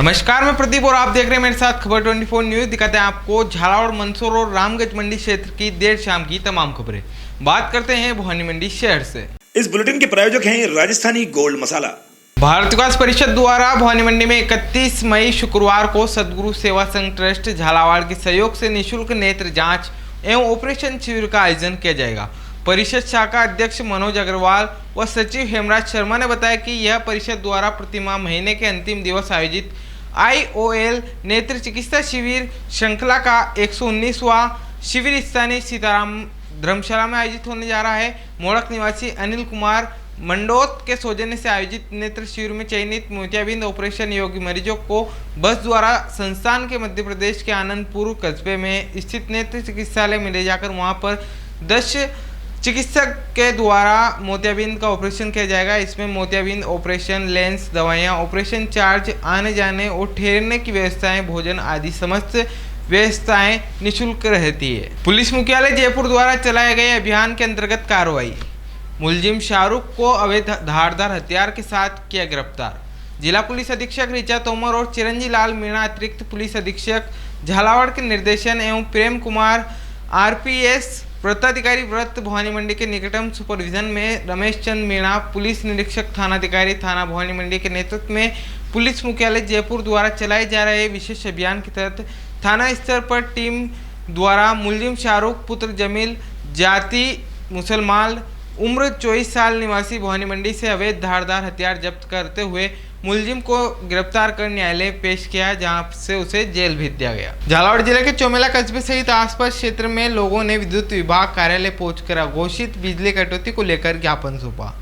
नमस्कार, मैं प्रदीप और आप देख रहे हैं मेरे साथ खबर 24 न्यूज। दिखाते हैं आपको झालावाड़, मंदसौर और रामगंज मंडी क्षेत्र की देर शाम की तमाम खबरें। बात करते हैं भवानी मंडी शहर से। इस बुलेटिन के प्रायोजक हैं राजस्थानी गोल्ड मसाला। भारत विकास परिषद द्वारा भवानी मंडी में 31 मई शुक्रवार को सदगुरु सेवा संघ ट्रस्ट झालावाड़ के सहयोग से निःशुल्क नेत्र जांच एवं ऑपरेशन शिविर का आयोजन किया जाएगा। परिषद शाखा अध्यक्ष मनोज अग्रवाल व सचिव हेमराज शर्मा ने बताया कि यह परिषद द्वारा प्रतिमाह महीने के अंतिम दिवस आयोजित IOL नेत्र चिकित्सा शिविर श्रृंखला का 119वां शिविर स्थानीय सीताराम धर्मशाला में आयोजित होने जा रहा है। मोड़क निवासी अनिल कुमार मंडोत के सौजन्य से आयोजित नेत्र शिविर में चयनित मोतियाबिंद ऑपरेशन योग्य मरीजों को बस द्वारा संस्थान के मध्य प्रदेश के आनंदपुर कस्बे में स्थित नेत्र चिकित्सालय में ले जाकर वहां पर 10 चिकित्सक के द्वारा मोतियाबिंद का ऑपरेशन किया जाएगा। इसमें मोतियाबिंद ऑपरेशन, लेंस, दवाइयां, ऑपरेशन चार्ज, आने जाने और ठहरने की व्यवस्थाएं, भोजन आदि समस्त व्यवस्थाएं निःशुल्क रहती है। पुलिस मुख्यालय जयपुर द्वारा चलाए गए अभियान के अंतर्गत कार्रवाई। मुलजिम शाहरुख को अवैध धारदार हथियार के साथ किया गिरफ्तार। जिला पुलिस अधीक्षक ऋचा तोमर और चिरंजी लाल मीणा अतिरिक्त पुलिस अधीक्षक झालावाड़ के निर्देशन एवं प्रेम कुमार RPS वृत्ताधिकारी व्रत भवानी मंडी के निकटम सुपरविजन में रमेश चंद मीणा पुलिस निरीक्षक थानाधिकारी थाना भवानी मंडी के नेतृत्व में पुलिस मुख्यालय जयपुर द्वारा चलाए जा रहे विशेष अभियान के तहत थाना स्तर पर टीम द्वारा मुलजिम शाहरुख पुत्र जमील, जाति मुसलमान, उम्र 24 साल, निवासी भवानी मंडी से अवैध धारदार हथियार जब्त करते हुए मुलजिम को गिरफ्तार कर न्यायालय पेश किया, जहां से उसे जेल भेज दिया गया। झालावाड़ जिले के चोमेला कस्बे सहित आसपास क्षेत्र में लोगों ने विद्युत विभाग कार्यालय पहुंचकर अघोषित बिजली कटौती को लेकर ज्ञापन सौंपा।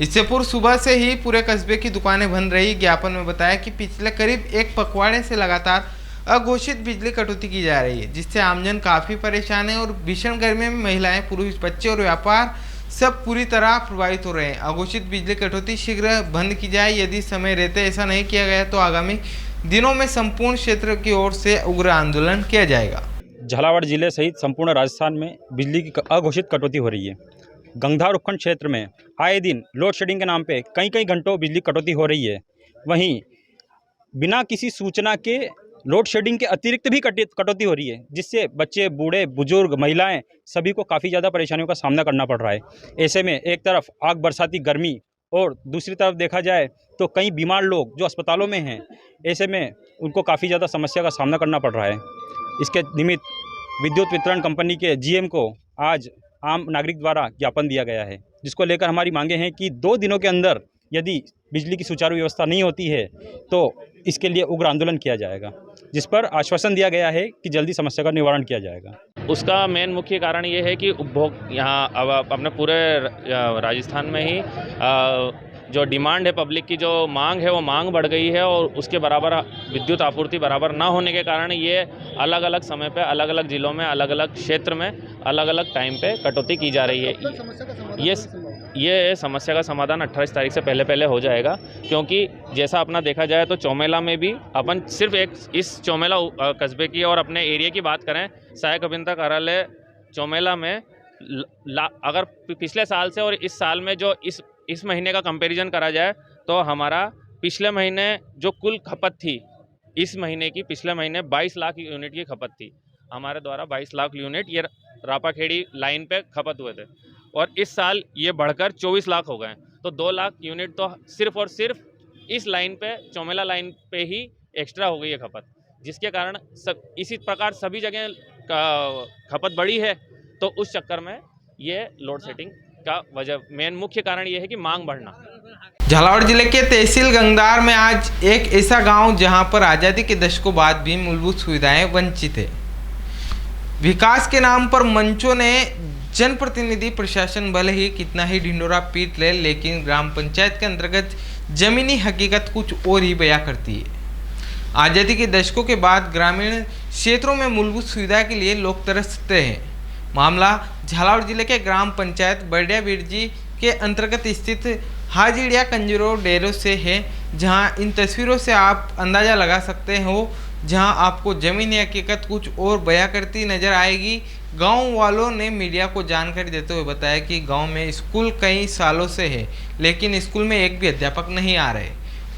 इससे पूर्व सुबह से ही पूरे कस्बे की दुकानें बंद रही। ज्ञापन में बताया कि पिछले करीब एक पखवाड़े से लगातार अघोषित बिजली कटौती की जा रही है, जिससे आमजन काफी परेशान है और भीषण गर्मी में महिलाएं, पुरुष, बच्चे और व्यापार सब पूरी तरह प्रभावित हो रहे हैं। अघोषित बिजली कटौती शीघ्र बंद की जाए। यदि समय रहते ऐसा नहीं किया गया तो आगामी दिनों में संपूर्ण क्षेत्र की ओर से उग्र आंदोलन किया जाएगा। झालावाड़ जिले सहित संपूर्ण राजस्थान में बिजली की अघोषित कटौती हो रही है। गंगधार उपखंड क्षेत्र में आए दिन लोड शेडिंग के नाम पे कई घंटों बिजली कटौती हो रही है। वहीं बिना किसी सूचना के लोड शेडिंग के अतिरिक्त भी कटौती हो रही है, जिससे बच्चे, बूढ़े, बुजुर्ग, महिलाएं सभी को काफ़ी ज़्यादा परेशानियों का सामना करना पड़ रहा है। ऐसे में एक तरफ आग बरसाती गर्मी और दूसरी तरफ देखा जाए तो कई बीमार लोग जो अस्पतालों में हैं, ऐसे में उनको काफ़ी ज़्यादा समस्या का सामना करना पड़ रहा है। इसके निमित्त विद्युत वितरण कंपनी के GM को आज आम नागरिक द्वारा ज्ञापन दिया गया है, जिसको लेकर हमारी मांगे हैं कि 2 दिनों के अंदर यदि बिजली की सुचारू व्यवस्था नहीं होती है तो इसके लिए उग्र आंदोलन किया जाएगा, जिस पर आश्वासन दिया गया है कि जल्दी समस्या का निवारण किया जाएगा। उसका मेन मुख्य कारण ये है कि उपभोग यहाँ अब अपने पूरे राजस्थान में ही जो डिमांड है, पब्लिक की जो मांग है वो मांग बढ़ गई है और उसके बराबर विद्युत आपूर्ति बराबर ना होने के कारण ये अलग अलग समय पे, अलग अलग ज़िलों में, अलग अलग क्षेत्र में, अलग अलग टाइम पे कटौती की जा रही है। ये समस्या का समाधान 28 तारीख से पहले हो जाएगा, क्योंकि जैसा अपना देखा जाए तो चौमेला में भी अपन सिर्फ एक इस चौमेला कस्बे की और अपने एरिया की बात करें, सहायक अभियंता कार्यालय चौमेला में अगर पिछले साल से और इस साल में जो इस महीने का कंपैरिजन करा जाए तो हमारा पिछले महीने जो कुल खपत थी, इस महीने की पिछले महीने 22 लाख यूनिट की खपत थी। हमारे द्वारा 22 लाख यूनिट ये रापाखेड़ी लाइन पे खपत हुए थे और इस साल ये बढ़कर 24 लाख हो गए। तो 2 लाख यूनिट तो सिर्फ और सिर्फ इस लाइन पे, चौमेला लाइन पे ही एक्स्ट्रा हो गई है खपत, जिसके कारण इसी प्रकार सभी जगह खपत बढ़ी है। तो उस चक्कर में ये लोड शेडिंग का वजह, मेन मुख्य कारण ये है कि मांग बढ़ना। झालावाड़ जिले के तहसील गंगदार में आज एक ऐसा गांव जहां पर आज़ादी के दशकों बाद भी मूलभूत सुविधाएं वंचित है। विकास के नाम पर मंचों ने जनप्रतिनिधि प्रशासन भले ही कितना ही ढिंडोरा पीट ले, लेकिन ग्राम पंचायत के अंतर्गत जमीनी हकीकत कुछ और ही बयां करती है। आज़ादी के दशकों के बाद ग्रामीण क्षेत्रों में मूलभूत सुविधा के लिए लोग तरसते हैं। मामला झालावाड़ जिले के ग्राम पंचायत बरडिया बिरजी के अंतर्गत स्थित हाजिड़िया कंजरो डेरो से है, जहां इन तस्वीरों से आप अंदाज़ा लगा सकते हो, जहां आपको ज़मीनी हकीकत कुछ और बयां करती नजर आएगी। गांव वालों ने मीडिया को जानकारी देते हुए बताया कि गांव में स्कूल कई सालों से है, लेकिन स्कूल में एक भी अध्यापक नहीं आ रहे।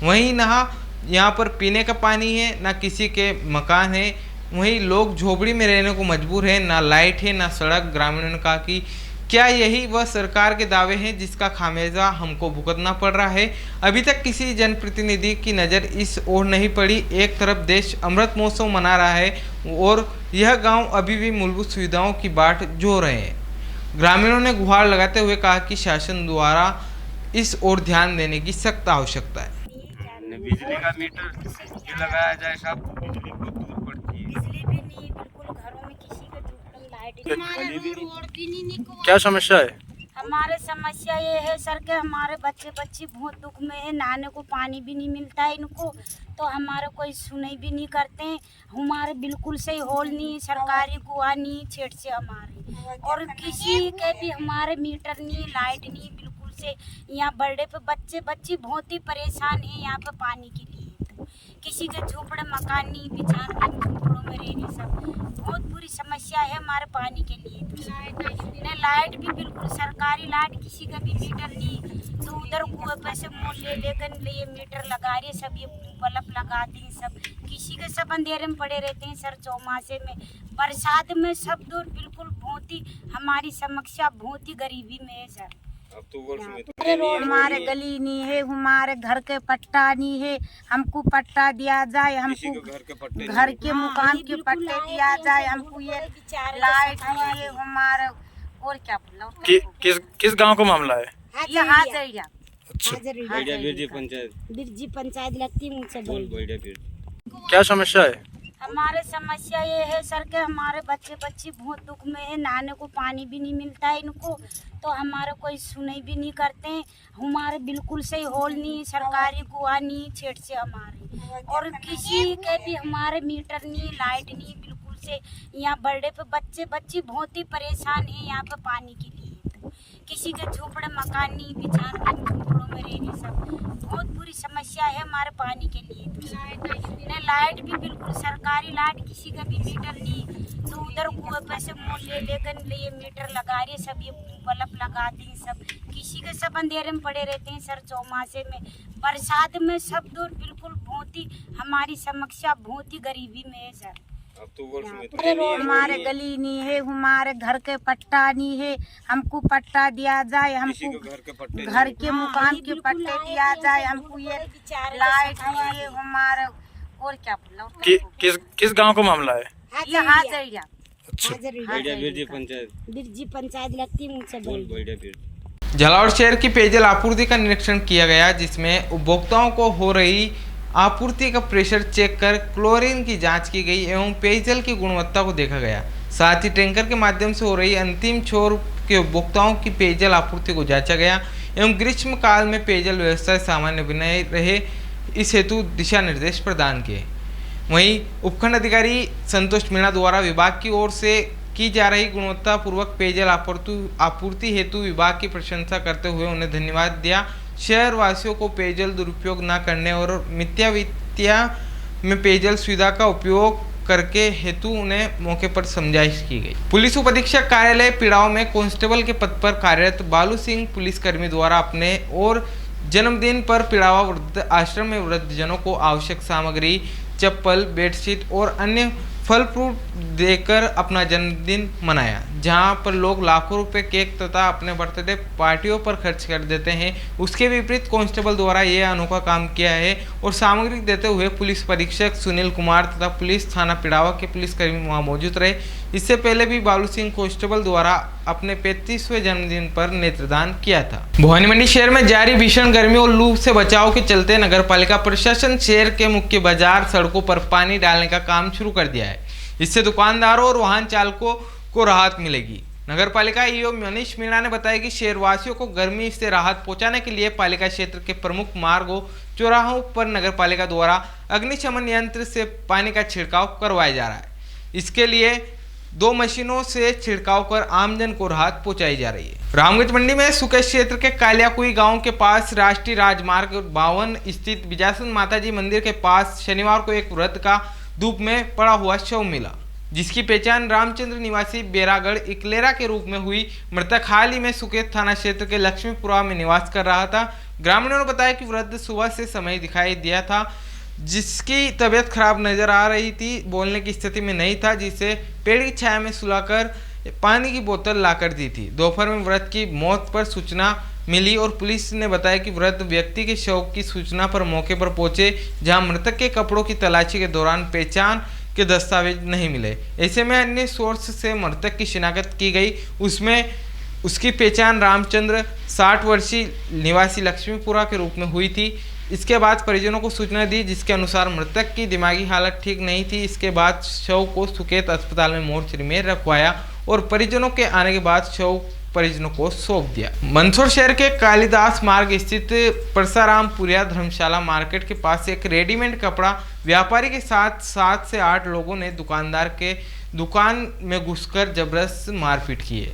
वहीं यहाँ यहाँ पर पीने का पानी है, ना किसी के मकान है। वहीं लोग झोपड़ी में रहने को मजबूर है, ना लाइट है, ना सड़क। ग्रामीणों ने कहा कि क्या यही वह सरकार के दावे हैं जिसका खामियाजा हमको भुगतना पड़ रहा है। अभी तक किसी जनप्रतिनिधि की नज़र इस ओर नहीं पड़ी। एक तरफ देश अमृत महोत्सव मना रहा है और यह गांव अभी भी मूलभूत सुविधाओं की बाट जो रहे हैं। ग्रामीणों ने गुहार लगाते हुए कहा कि शासन द्वारा इस ओर ध्यान देने की सख्त आवश्यकता है। बिजली का मीटर ये लगाया जाए, सब बिजली बहुत दूर पड़ती है। बिजली भी नहीं, बिल्कुल घरों में किसी के झोपड़ों में लाइट नहीं। क्या समस्या है? हमारे समस्या ये है सर के हमारे बच्चे बहुत दुख में है, नहाने को पानी भी नहीं मिलता है इनको, तो हमारे कोई सुनाई भी नहीं करते हैं। हमारे बिल्कुल सही हॉल नहीं, सरकारी कुआ नहीं, छेड़ से हमारे, और किसी के भी हमारे मीटर नहीं, लाइट नहीं, बिल्कुल से। यहाँ बर्थडे पे बच्चे बहुत ही परेशान हैं यहाँ पे पानी के लिए। तो किसी के झोपड़े मकान नहीं, बिछान के झोपड़ों में रहने, सब बहुत बुरी समस्या है हमारे पानी के लिए। तो लाइट भी बिल्कुल सरकारी लाइट, किसी का भी मीटर नहीं, तो उधर कुएं पे से मोल लेकर ये मीटर लगा रही है, सब ये बल्ब लगाते हैं, सब किसी के सब अंधेरे में पड़े रहते हैं सर। चौमासे में, बरसात में, सब दूर बिल्कुल बहुत ही हमारी समस्या बहुत ही गरीबी में है सर। अब तो वर्ष में तो हमारे गली नहीं है, हमारे घर के पट्टा नहीं है, हमको पट्टा दिया जाए, हमको घर के पट्टे घर के मकान के पट्टे दिया जाए, हमको ये लाइट नहीं है हमारे। और क्या बोला, किस गांव का मामला है? यहाँ जरिया पंचायत बिरजी पंचायत लगती है मुझसे बोल। क्या समस्या है? हमारे समस्या ये है सर के हमारे बच्चे बहुत दुख में है, नहाने को पानी भी नहीं मिलता है इनको, तो हमारे कोई सुनाई भी नहीं करते हैं। हमारे बिल्कुल सही हॉल नहीं, सरकारी कुआ नहीं, छेड़ से हमारे, और किसी के भी हमारे मीटर नहीं, लाइट नहीं, बिल्कुल से। यहाँ बर्थडे पे बच्चे बहुत ही परेशान हैं यहाँ पे पानी के लिए। तो किसी के झोपड़े मकान नहीं, बिछान के झोपड़ों में रहने, सब बहुत बुरी समस्या है हमारे पानी के लिए। तो लाइट भी बिल्कुल सरकारी लाइट, किसी का भी मीटर नहीं, तो उधर कुएं पे से मोल लेकर ये मीटर लगा रही है, सब ये बल्ब लगाते हैं, सब किसी के सब अंधेरे में पड़े रहते हैं सर। चौमासे में, बरसात में, सब दूर बिल्कुल बहुत ही हमारी समस्या बहुत ही गरीबी में है सर। अब तो वर्ष में तो हमारे गली नहीं है, हमारे घर के पट्टा नहीं है, हमको पट्टा दिया जाए, हमको घर के पट्टे घर के मकान के पट्टे दिया जाए, हमको ये लाइट नहीं है हमारे। और क्या बोला, किस गांव का मामला है? यहाँ जरिया पंचायत बिरजी पंचायत लगती है मुझसे बोल। झालावाड़ शहर की पेयजल आपूर्ति का निरीक्षण किया गया, जिसमें उपभोक्ताओं को हो रही आपूर्ति का प्रेशर चेक कर क्लोरीन की जांच की गई एवं पेयजल की गुणवत्ता को देखा गया। साथ ही टैंकर के माध्यम से हो रही अंतिम छोर के उपभोक्ताओं की पेयजल आपूर्ति को जांचा गया एवं ग्रीष्म काल में पेयजल व्यवस्था सामान्य बनाए रहे, इस हेतु दिशा निर्देश प्रदान किए। वहीं उपखंड अधिकारी संतोष मीणा द्वारा विभाग की ओर से की जा रही गुणवत्तापूर्वक पेयजल आपूर्ति हेतु विभाग की प्रशंसा करते हुए उन्हें धन्यवाद दिया। शहर वासियों को पेयजल दुरुपयोग न करने और मिथ्या वित्तीय में पेयजल सुविधा का उपयोग करके हेतु उन्हें मौके पर समझाइश की गई। पुलिस उपाधीक्षक कार्यालय पिड़ाव में कांस्टेबल के पद पर कार्यरत बालू सिंह पुलिसकर्मी द्वारा अपने और जन्मदिन पर पिड़ावा वृद्ध आश्रम में वृद्धजनों को आवश्यक सामग्री, चप्पल, बेडशीट और अन्य फल फ्रूट देकर अपना जन्मदिन मनाया, जहां पर लोग लाखों रुपए केक तथा अपने बर्थडे पार्टियों पर खर्च कर देते हैं। उसके विपरीत कांस्टेबल द्वारा यह अनोखा काम किया है और सामग्री देते हुए पुलिस परीक्षक सुनील कुमार तथा पुलिस थाना पिड़ावा के पुलिसकर्मी वहां मौजूद रहे। इससे पहले भी बालू सिंह कांस्टेबल द्वारा अपने 35वें जन्मदिन पर नेत्रदान किया था। भवानी मंडी शहर में जारी भीषण गर्मी और लू से बचाव के चलते नगरपालिका प्रशासन शहर के मुख्य बाजार सड़कों पर पानी डालने का काम शुरू कर दिया है। इससे दुकानदारों और वाहन चालकों को राहत मिलेगी। नगरपालिका ईओ मनीष मीणा ने बताया कि शहरवासियों को गर्मी से राहत पहुंचाने के लिए पालिका क्षेत्र के प्रमुख मार्गों, चौराहों पर नगरपालिका द्वारा अग्निशमन यंत्र से पानी का छिड़काव करवाया जा रहा है। इसके लिए 2 मशीनों से छिड़काव कर आमजन को राहत पहुंचाई जा रही है। रामगंज मंडी में सुकेश क्षेत्र के कालियाकुई गांव के पास राष्ट्रीय राजमार्ग 52 स्थित बिजासन माताजी मंदिर के पास शनिवार को एक वृद्ध का धूप में पड़ा हुआ शव मिला, जिसकी पहचान रामचंद्र निवासी बेरागढ़ इकलेरा के रूप में हुई। मृतक हाल ही में सुकेत थाना क्षेत्र के लक्ष्मीपुरा में निवास कर रहा था। ग्रामीणों ने बताया कि वृद्ध सुबह से समय दिखाई दिया था, जिसकी तबीयत खराब नजर आ रही थी, बोलने की स्थिति में नहीं था, जिसे पेड़ की छाया में सुलाकर पानी की बोतल लाकर दी थी। दोपहर में वृद्ध की मौत पर सूचना मिली और पुलिस ने बताया कि वृद्ध व्यक्ति के शव की सूचना पर मौके पर पहुंचे, जहां मृतक के कपड़ों की तलाशी के दौरान पहचान के दस्तावेज नहीं मिले। ऐसे में अन्य सोर्स से मृतक की शिनाख्त की गई, उसमें उसकी पहचान रामचंद्र 60 वर्षीय निवासी लक्ष्मीपुरा के रूप में हुई थी। इसके बाद परिजनों को सूचना दी, जिसके अनुसार मृतक की दिमागी हालत ठीक नहीं थी। इसके बाद शव को सुकेत अस्पताल में मोर्चरी में रखवाया और परिजनों के आने के बाद शव परिजनों को सौंप दिया। मंदसौर शहर के कालिदास मार्ग स्थित परसारामपुरिया धर्मशाला मार्केट के पास एक रेडीमेड कपड़ा व्यापारी के साथ 7 से 8 लोगों ने दुकानदार के दुकान में घुसकर जबरदस्त मारपीट की है,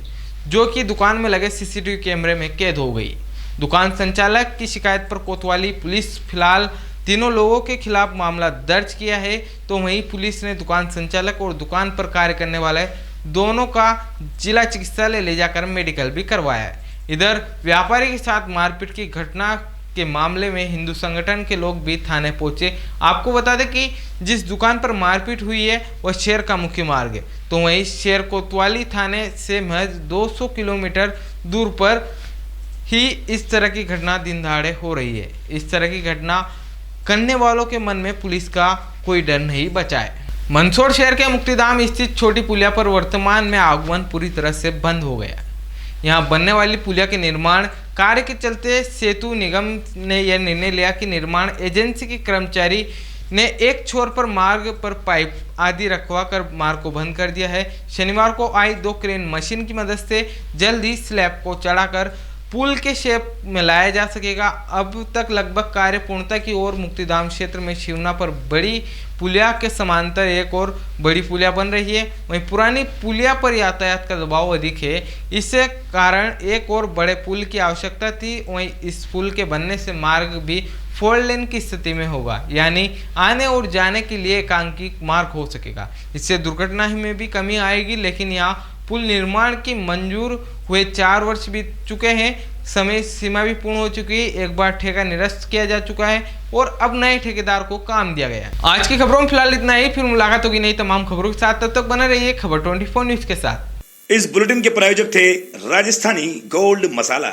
जो कि दुकान में लगे सीसीटीवी कैमरे में कैद हो गई। दुकान संचालक की शिकायत पर कोतवाली पुलिस फिलहाल तीनों लोगों के खिलाफ मामला दर्ज किया है, तो वहीं पुलिस ने दुकान संचालक और दुकान पर कार्य करने वाले दोनों का जिला चिकित्सालय ले जाकर मेडिकल भी करवाया है। इधर व्यापारी के साथ मारपीट की घटना के मामले में हिंदू संगठन के लोग भी थाने पहुंचे। आपको बता दें कि जिस दुकान पर मारपीट हुई है वह शहर का मुख्य मार्ग है, तो वहीं शहर कोतवाली थाने से महज 200 किलोमीटर दूर पर ही इस तरह की घटना दिन दहाड़े हो रही है। इस तरह की घटना करने वालों के मन में पुलिस का कोई डर नहीं बचा है। मंदसौर शहर के मुक्तिधाम स्थित छोटी पुलिया पर वर्तमान में आगमन पूरी तरह से बंद हो गया। यहां बनने वाली पुलिया के निर्माण कार्य के चलते सेतु निगम ने यह निर्णय लिया कि निर्माण एजेंसी के कर्मचारी ने एक छोर पर मार्ग पर पाइप आदि रखवा कर मार्ग को बंद कर दिया है। शनिवार को आई 2 क्रेन मशीन की मदद से जल्द ही स्लैब को चढ़ाकर पुल के शेप में लाया जा सकेगा। अब तक लगभग कार्य पूर्णता की ओर मुक्तिधाम क्षेत्र में शिवना पर बड़ी पुलिया के समांतर एक और बड़ी पुलिया बन रही है। वहीं पुरानी पुलिया पर यातायात का दबाव अधिक है, इससे कारण एक और बड़े पुल की आवश्यकता थी। वहीं इस पुल के बनने से मार्ग भी 4 लेन की स्थिति में होगा, यानी आने और जाने के लिए एकांकिक मार्ग हो सकेगा। इससे दुर्घटना में भी कमी आएगी। लेकिन यहाँ पुल निर्माण की मंजूर हुए 4 वर्ष बीत चुके हैं, समय सीमा भी पूर्ण हो चुकी है। एक बार ठेका निरस्त किया जा चुका है और अब नए ठेकेदार को काम दिया गया है। आज की खबरों में फिलहाल इतना ही, फिर मुलाकात होगी नई तमाम खबरों के साथ। तब तक बने रहिए खबर 24 न्यूज के साथ। इस बुलेटिन के प्रायोजक थे राजस्थानी गोल्ड मसाला।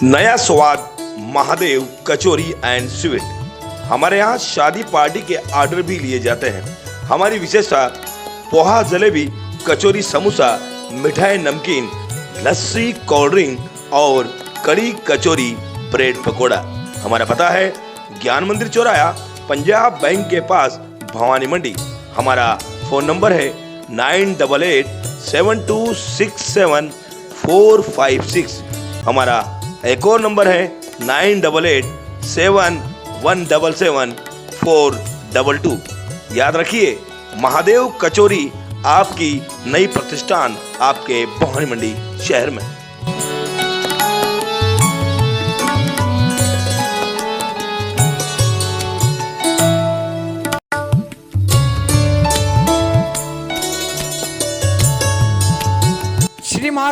नया स्वाद महादेव कचौरी एंड स्वीट। हमारे यहाँ शादी पार्टी के ऑर्डर भी लिए जाते हैं। हमारी विशेषता पोहा, जलेबी, कचौरी, समोसा, मिठाई, नमकीन, लस्सी, कोल्ड ड्रिंक और कड़ी, कचौरी, ब्रेड पकोड़ा। हमारा पता है ज्ञान मंदिर चौराहा, पंजाब बैंक के पास, भवानी मंडी। हमारा फोन नंबर है 9887267456। हमारा एक और नंबर है 9887177422। याद रखिए, महादेव कचौरी आपकी नई प्रतिष्ठान आपके भवानी मंडी शहर में।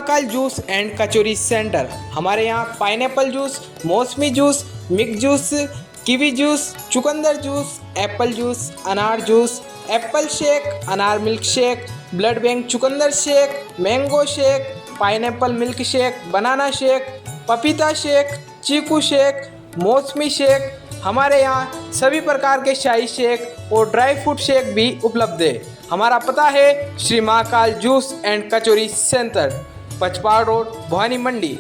Mahakal juice and kachori centre. हमारे यहाँ पाइनएप्पल जूस, मौसमी juice, mix juice, kiwi juice, चुकंदर जूस, एप्पल जूस, अनार जूस, एप्पल शेक, अनार मिल्क शेक, ब्लड बैंक चुकंदर shake, mango shake, pineapple milk shake, banana shake, पपीता शेक, चीकू शेक, मौसमी shake. हमारे यहाँ सभी प्रकार के शाही शेक और ड्राई फ्रूट शेक भी उपलब्ध है। हमारा पता है Shri Mahakal juice and kachori centre, पचपाड़ road, Bhavani Mandi.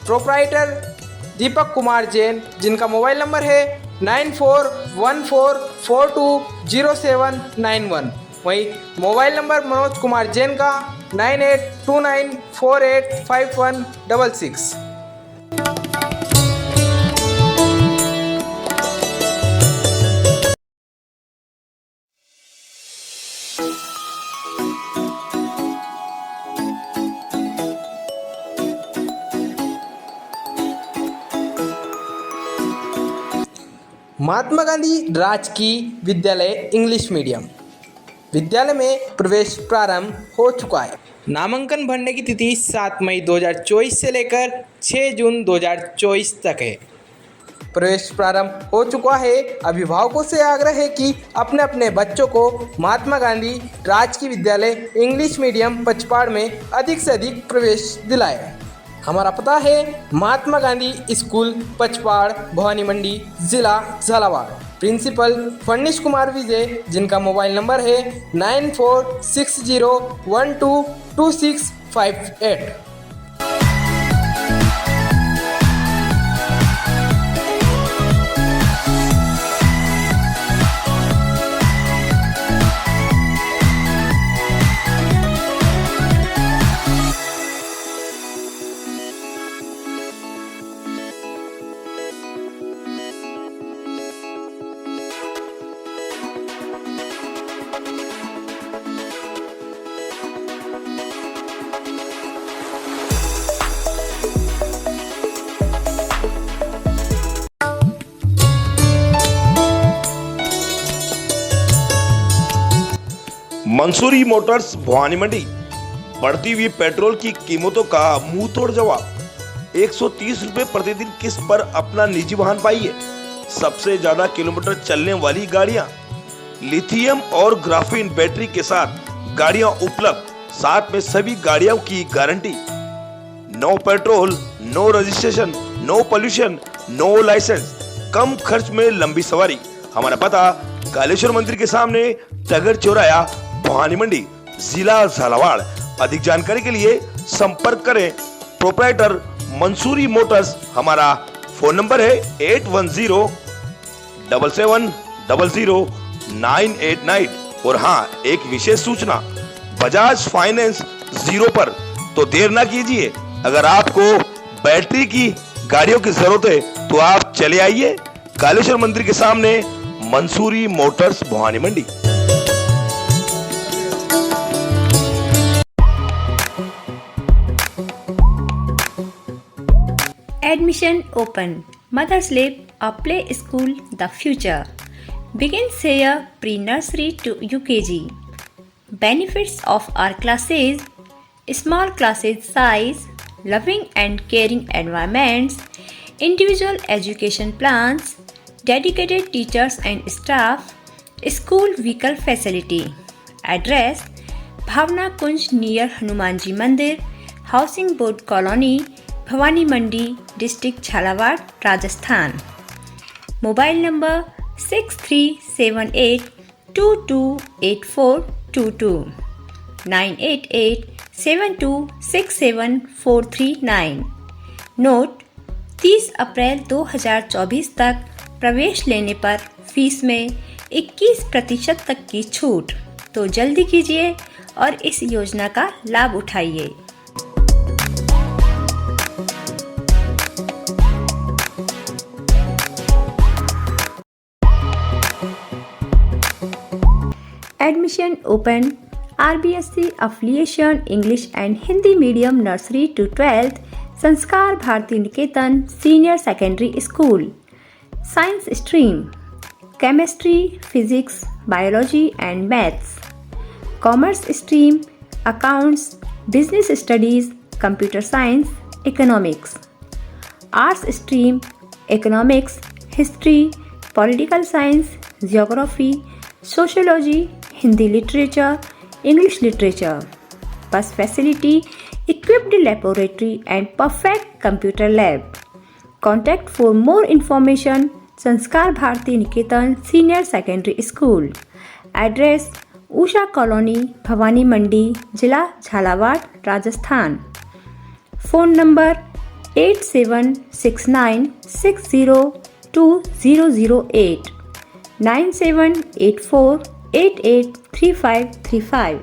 Proprietor Deepak Kumar Jain, जिनका मोबाइल नंबर है 9414420791। वहीं मोबाइल नंबर मनोज कुमार जैन का 9829485166। महात्मा गांधी राजकीय विद्यालय इंग्लिश मीडियम विद्यालय में प्रवेश प्रारंभ हो चुका है। नामांकन भरने की तिथि 7 मई 2024 से लेकर 6 जून 2024 तक है। प्रवेश प्रारंभ हो चुका है। अभिभावकों से आग्रह है कि अपने अपने बच्चों को महात्मा गांधी राजकीय विद्यालय इंग्लिश मीडियम पचपाड़ में अधिक से अधिक प्रवेश दिलाएं। हमारा पता है महात्मा गांधी स्कूल पचपाड़, भवानी मंडी, जिला झालावाड़। प्रिंसिपल फर्निश कुमार विजय, जिनका मोबाइल नंबर है 9460122658। मंसूरी मोटर्स भवानी मंडी। बढ़ती हुई पेट्रोल की कीमतों का मुंह तोड़ जवाब। 130 रुपए प्रतिदिन किस्त पर अपना निजी वाहन पाइए। सबसे ज्यादा किलोमीटर चलने वाली गाड़ियां, लिथियम और ग्राफीन बैटरी के साथ गाड़ियां उपलब्ध। साथ में सभी गाड़ियों की गारंटी। No petrol, no registration, no pollution, no licence, कम खर्च में लंबी सवारी। हमारा पता कालेश्वर मंदिर के सामने, टगर चौराया, भवानी मंडी, जिला झालावाड़। अधिक जानकारी के लिए संपर्क करें प्रोप्राइटर मंसूरी मोटर्स। हमारा फोन नंबर है 8107700989। और हाँ, एक विशेष सूचना, बजाज फाइनेंस 0 पर। तो देर ना कीजिए, अगर आपको बैटरी की गाड़ियों की जरूरत है तो आप चले आइए कालेश्वर मंदिर के सामने, Mansuri Motors Bhavani Mandi. Admission open. Mother's Lab, a play school, the future. Begins here pre-nursery to UKG. Benefits of our classes: small classes size, loving and caring environments, individual education plans, dedicated teachers and staff, school vehicle facility. Address: Bhavna Kunj near Hanumanji Mandir, Housing Board Colony, Bhawani Mandi, district Jhalawar, Rajasthan. Mobile number 6378228422 9887267439। Note: 30 अप्रैल 2024 तक प्रवेश लेने पर fees में 21% तक की छूट। तो जल्दी कीजिए और इस योजना का लाभ उठाइए। Admission open. RBSC affiliation English and Hindi medium nursery to 12th, Sanskar Bharati Niketan Senior Secondary School. Science stream: Chemistry, Physics, Biology and Maths. Commerce stream: Accounts, Business Studies, computer science, economics. Arts stream economics, history, political science, geography, sociology, Hindi literature, English literature. बस facility, equipped laboratory and perfect computer lab. Contact for more information संस्कार भारती निकेतन senior secondary school. Address Usha colony, Bhavani मंडी, जिला Jhalawar, Rajasthan. Phone number 8769602008 9784883535।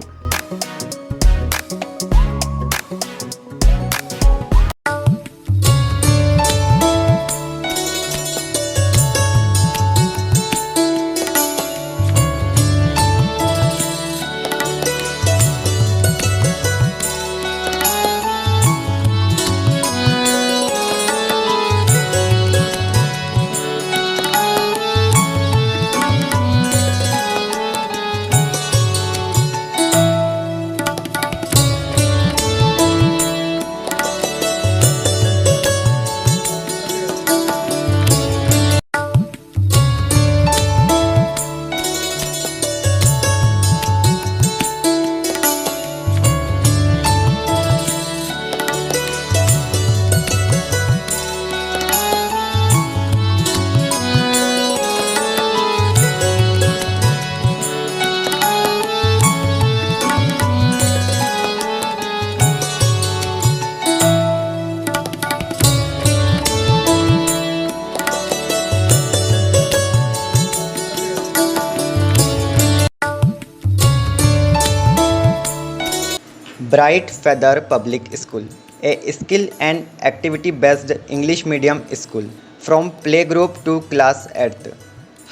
Bright Feather Public School, a skill and activity based English medium school from playgroup to class 8th.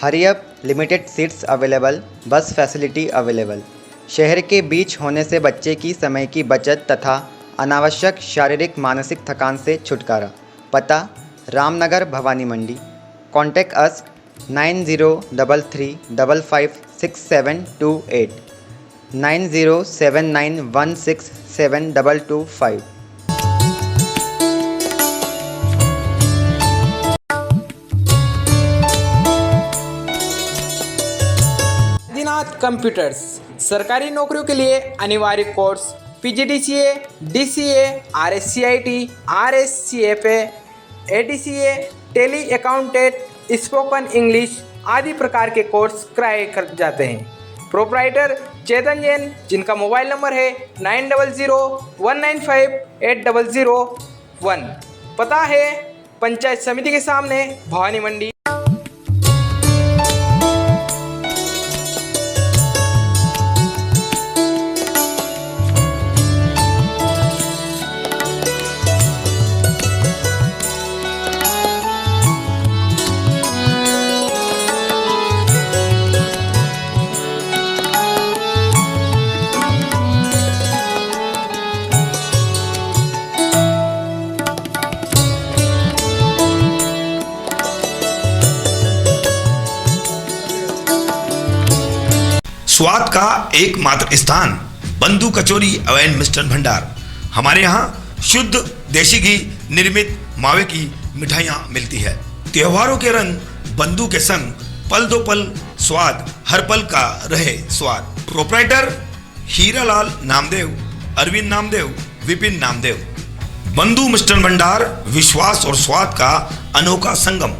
Hurry up, limited seats available, bus facility available. शहर के बीच होने से बच्चे की समय की बचत तथा अनावश्यक शारीरिक मानसिक थकान से छुटकारा। पता Ramnagar, Bhawani Mandi. Contact us 9033556728 9079167225। Adinath computers सरकारी नौकरियों के लिए अनिवार्य course PGDCA, DCA, RSCIT, RSCFA, ADCA, Tally accountant, spoken English आदि प्रकार के कोर्स कराए जाते हैं। प्रोप्राइटर चेतन जैन, जिनका मोबाइल नंबर है 9001958001। पता है पंचायत समिति के सामने, भवानी मंडी। स्वाद का एकमात्र स्थान बंधु कचौरी एवं मिष्ठान भंडार। हमारे यहाँ शुद्ध देशी घी निर्मित मावे की मिठाइयाँ मिलती है। त्योहारों के रंग बंधु के संग, पल दो पल स्वाद, हर पल का रहे स्वाद। प्रोप्राइटर हीरालाल नामदेव, अरविंद नामदेव, विपिन नामदेव। बंधु मिष्ठान भंडार विश्वास और स्वाद का अनोखा संगम।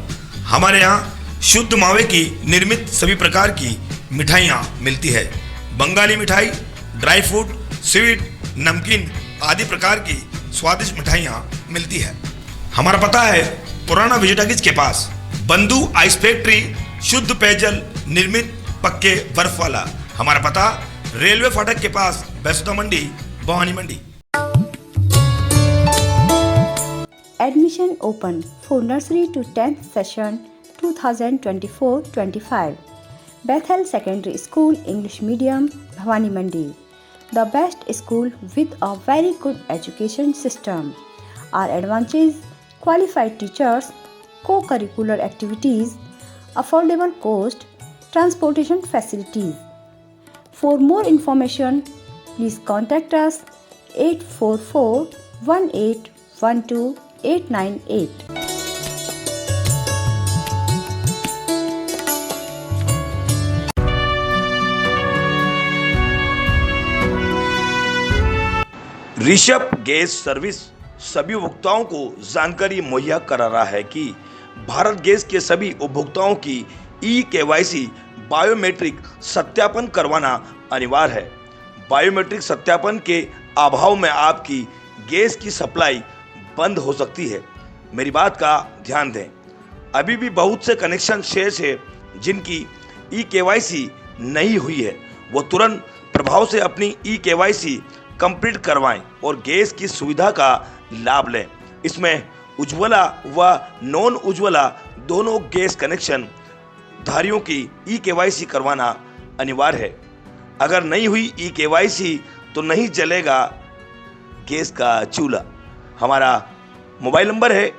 हमारे यहाँ शुद्ध मावे की निर्मित सभी प्रकार की मिठाइयाँ मिलती है। बंगाली मिठाई, ड्राई फ्रूट, स्वीट, नमकीन आदि प्रकार की स्वादिष्ट मिठाइयाँ मिलती है। हमारा पता है पुराना विजिटागिज के पास, बंधु आइस फैक्ट्री, शुद्ध पेयजल निर्मित पक्के बर्फ वाला। हमारा पता रेलवे फाटक के पास, बैसुदा मंडी, भवानी मंडी। Admission open for nursery to 10th session 2024-25. Bethel Secondary School English Medium, Bhavani Mandi. The best school with a very good education system. Our advantages: qualified teachers, co-curricular activities, affordable cost, transportation facilities. For more information, please contact us 844 1812-898। Rishabh gas service सभी उपभोक्ताओं को जानकारी मुहैया करा रहा है कि Bharat gas के सभी उपभोक्ताओं की ई-केवाईसी बायोमेट्रिक सत्यापन करवाना अनिवार्य है। बायोमेट्रिक सत्यापन के अभाव में आपकी गैस की सप्लाई बंद हो सकती है। मेरी बात का ध्यान दें, अभी भी बहुत से कनेक्शन शेष है जिनकी ई-केवाईसी नहीं हुई है, वो तुरंत प्रभाव से अपनी ई-केवाईसी कंप्लीट करवाएं और गैस की सुविधा का लाभ लें। इसमें उज्ज्वला व नॉन उज्ज्वला दोनों गैस कनेक्शन धारियों की ई-केवाईसी करवाना अनिवार्य है। अगर नहीं हुई ई-केवाईसी तो नहीं जलेगा गैस का चूल्हा। हमारा मोबाइल नंबर है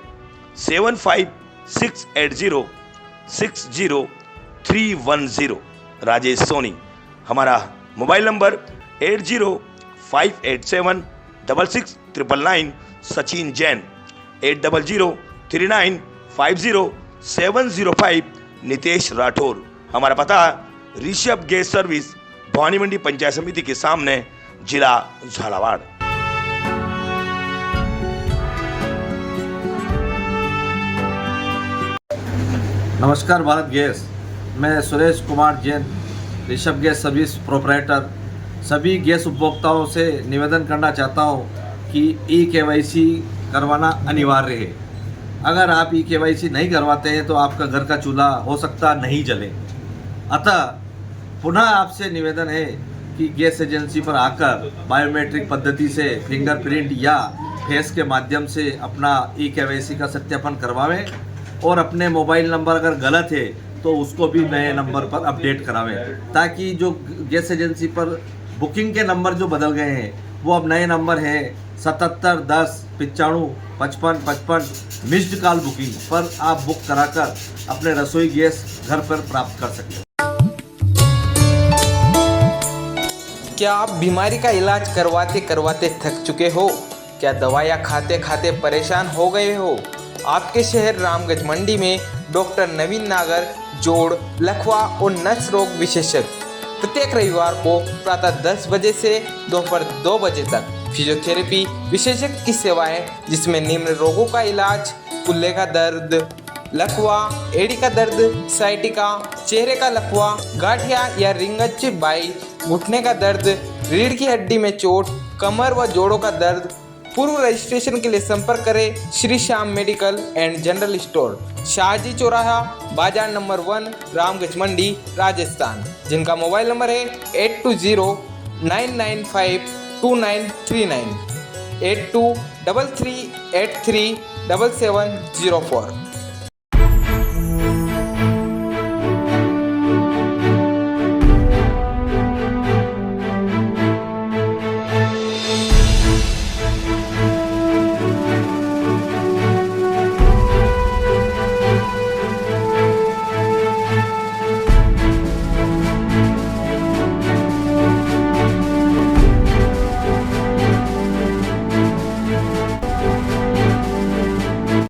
7568060310 राजेश सोनी। हमारा मोबाइल नंबर 8058766999 सचिन जैन। 8003950705 नितेश राठौर। हमारा पता ऋषभ गैस सर्विस भवानी मंडी पंचायत समिति के सामने, जिला झालावाड़। नमस्कार भारत गैस, मैं Suresh Kumar Jain, Rishabh gas service proprietor. सभी गैस उपभोक्ताओं से निवेदन करना चाहता हूं कि ई-केवाईसी करवाना अनिवार्य है। अगर आप ई-केवाईसी नहीं करवाते हैं तो आपका घर का चूल्हा हो सकता नहीं जले। अतः पुनः आपसे निवेदन है कि गैस एजेंसी पर आकर बायोमेट्रिक पद्धति से फिंगरप्रिंट या फेस के माध्यम से अपना ई-केवाईसी का सत्यापन करवावें और अपने मोबाइल नंबर अगर गलत है तो उसको भी नए नंबर पर अपडेट करावें, ताकि जो गैस एजेंसी पर बुकिंग के नंबर जो बदल गए हैं वो अब नए नंबर हैं 77 10 95 55 55 मिस्ड कॉल बुकिंग पर आप बुक कराकर अपने रसोई गैस घर पर प्राप्त कर सकते हैं। क्या आप बीमारी का इलाज करवाते करवाते थक चुके हो? क्या दवाइयाँ खाते खाते परेशान हो गए हो? आपके शहर रामगंज मंडी में डॉक्टर नवीन नागर जोड़, लकवा और नस रोग विशेषज्ञ प्रत्येक रविवार को प्रातः 10 बजे से दोपहर 2 बजे तक फिजियोथेरेपी विशेषज्ञ की सेवाएं, जिसमें निम्न रोगों का इलाज: कुल्ले का दर्द, लकवा, एड़ी का दर्द, साइटिका, चेहरे का लकवा, गाठिया या रिंगच बाई, घुटने का दर्द, रीढ़ की हड्डी में चोट, कमर व जोड़ों का दर्द। पूर्व रजिस्ट्रेशन के लिए संपर्क करें Shri Shyam medical and general store, Shahji चौराहा, बाजार नंबर 1, रामगंज मंडी, राजस्थान, जिनका मोबाइल नंबर है 8209952939 823383770704।